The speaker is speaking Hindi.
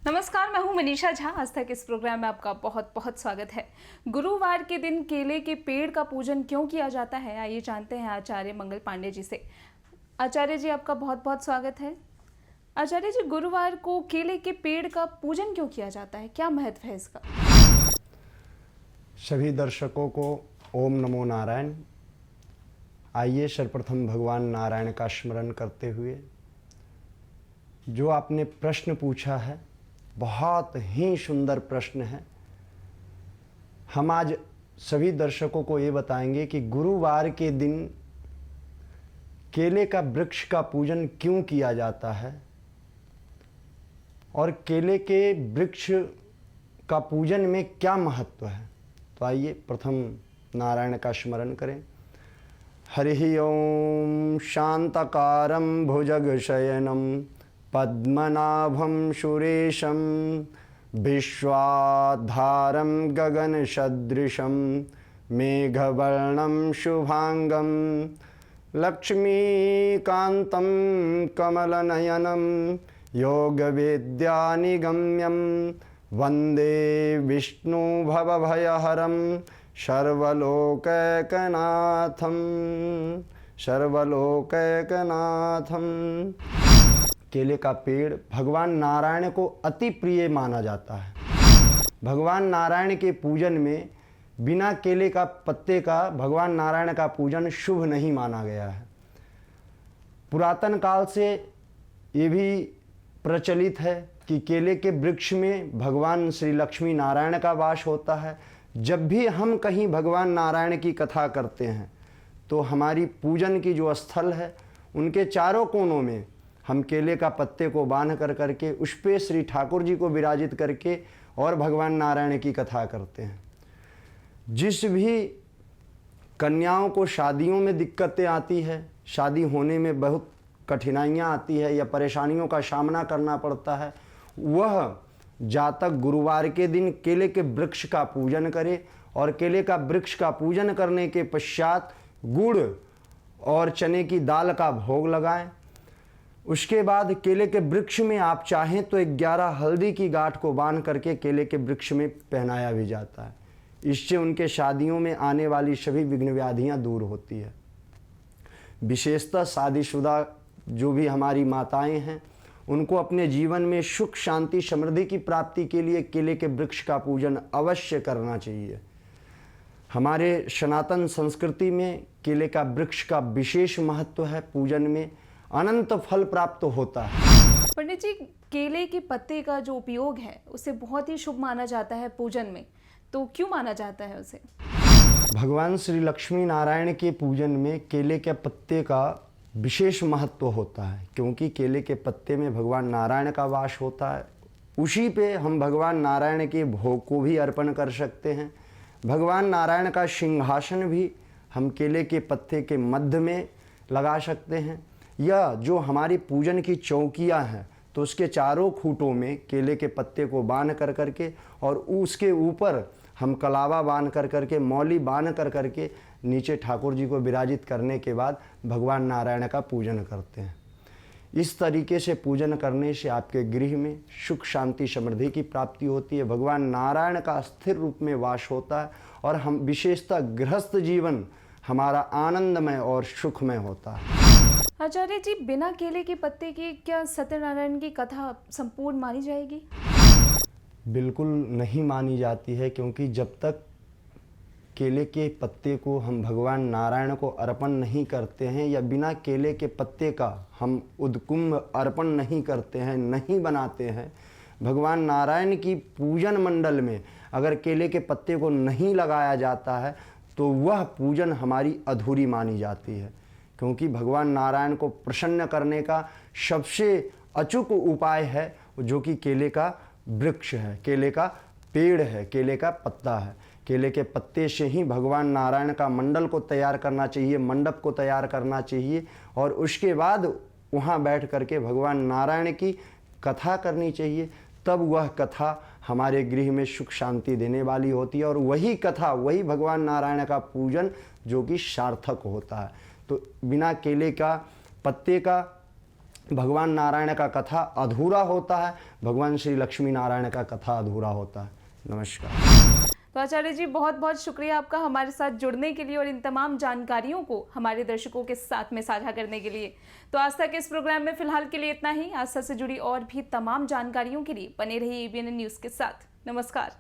नमस्कार, मैं हूं मनीषा झा। आज तक इस प्रोग्राम में आपका बहुत बहुत स्वागत है। गुरुवार के दिन केले के पेड़ का पूजन क्यों किया जाता है, आइए जानते हैं आचार्य मंगल पांडे जी से। आचार्य जी, आपका बहुत बहुत स्वागत है। आचार्य जी, गुरुवार को केले के पेड़ का पूजन क्यों किया जाता है, क्या महत्व है इसका? सभी दर्शकों को ओम नमो नारायण। आइए सर्वप्रथम भगवान नारायण का स्मरण करते हुए जो आपने प्रश्न पूछा है, बहुत ही सुंदर प्रश्न है। हम आज सभी दर्शकों को ये बताएंगे कि गुरुवार के दिन केले का वृक्ष का पूजन क्यों किया जाता है और केले के वृक्ष का पूजन में क्या महत्व है। तो आइए प्रथम नारायण का स्मरण करें। हरि ओम शांतकारं भुजगशयनं पद्मनाभं सुरेशं विश्वाधारं गगनसदृशं मेघवर्णं शुभांगं लक्ष्मीकान्तं कमलनयनं योगविद्यानिगम्यं वन्दे विष्णुभवभयहरं सर्वलोकैकनाथं। केले का पेड़ भगवान नारायण को अति प्रिय माना जाता है। भगवान नारायण के पूजन में बिना केले का पत्ते का भगवान नारायण का पूजन शुभ नहीं माना गया है। पुरातन काल से ये भी प्रचलित है कि केले के वृक्ष में भगवान श्री लक्ष्मी नारायण का वास होता है। जब भी हम कहीं भगवान नारायण की कथा करते हैं तो हमारी पूजन की जो स्थल है उनके चारों कोनों में हम केले का पत्ते को बांध कर करके उस पे श्री ठाकुर जी को विराजित करके और भगवान नारायण की कथा करते हैं। जिस भी कन्याओं को शादियों में दिक्कतें आती है, शादी होने में बहुत कठिनाइयाँ आती है या परेशानियों का सामना करना पड़ता है, वह जातक गुरुवार के दिन केले के वृक्ष का पूजन करे और केले का वृक्ष का पूजन करने के पश्चात गुड़ और चने की दाल का भोग लगाएं। उसके बाद केले के वृक्ष में आप चाहें तो 11 हल्दी की गांठ को बांध करके केले के वृक्ष में पहनाया भी जाता है। इससे उनके शादियों में आने वाली सभी विघ्न व्याधियाँ दूर होती है। विशेषतः शादीशुदा जो भी हमारी माताएं हैं उनको अपने जीवन में सुख शांति समृद्धि की प्राप्ति के लिए केले के वृक्ष का पूजन अवश्य करना चाहिए। हमारे सनातन संस्कृति में केले का वृक्ष का विशेष महत्व है। पूजन में अनंत फल प्राप्त होता है। पंडित जी, केले के पत्ते का जो उपयोग है उसे बहुत ही शुभ माना जाता है पूजन में, तो क्यों माना जाता है उसे? भगवान श्री लक्ष्मी नारायण के पूजन में केले के पत्ते का विशेष महत्व होता है, क्योंकि केले के पत्ते में भगवान नारायण का वास होता है। उसी पे हम भगवान नारायण के भोग को भी अर्पण कर सकते हैं। भगवान नारायण का सिंहासन भी हम केले के पत्ते के मध्य में लगा सकते हैं। यह जो हमारी पूजन की चौकियाँ हैं तो उसके चारों खूंटों में केले के पत्ते को बांध कर करके और उसके ऊपर हम कलावा बांध कर करके मौली बांध कर करके नीचे ठाकुर जी को विराजित करने के बाद भगवान नारायण का पूजन करते हैं। इस तरीके से पूजन करने से आपके गृह में सुख शांति समृद्धि की प्राप्ति होती है। भगवान नारायण का स्थिर रूप में वास होता है और हम विशेषतः गृहस्थ जीवन हमारा आनंदमय और सुखमय होता है। आचार्य जी, बिना केले के पत्ते के क्या सत्यनारायण की कथा संपूर्ण मानी जाएगी? बिल्कुल नहीं मानी जाती है, क्योंकि जब तक केले के पत्ते को हम भगवान नारायण को अर्पण नहीं करते हैं या बिना केले के पत्ते का हम उद्कुंभ अर्पण नहीं करते हैं, नहीं बनाते हैं, भगवान नारायण की पूजन मंडल में अगर केले के पत्ते को नहीं लगाया जाता है तो वह पूजन हमारी अधूरी मानी जाती है। क्योंकि भगवान नारायण को प्रसन्न करने का सबसे अचूक उपाय है जो कि केले का वृक्ष है, केले का पेड़ है, केले का पत्ता है। केले के पत्ते से ही भगवान नारायण का मंडल को तैयार करना चाहिए, मंडप को तैयार करना चाहिए और उसके बाद वहाँ बैठ करके भगवान नारायण की कथा करनी चाहिए। तब वह कथा हमारे गृह में सुख शांति देने वाली होती है और वही कथा, वही भगवान नारायण का पूजन जो कि सार्थक होता है। तो बिना केले का पत्ते का भगवान नारायण का कथा अधूरा होता है, भगवान श्री लक्ष्मी नारायण का कथा अधूरा होता है। नमस्कार। तो आचार्य जी बहुत बहुत शुक्रिया आपका हमारे साथ जुड़ने के लिए और इन तमाम जानकारियों को हमारे दर्शकों के साथ में साझा करने के लिए। तो आस्था के इस प्रोग्राम में फिलहाल के लिए इतना ही। आस्था से जुड़ी और भी तमाम जानकारियों के लिए बने रहिए ABN न्यूज़ के साथ। नमस्कार।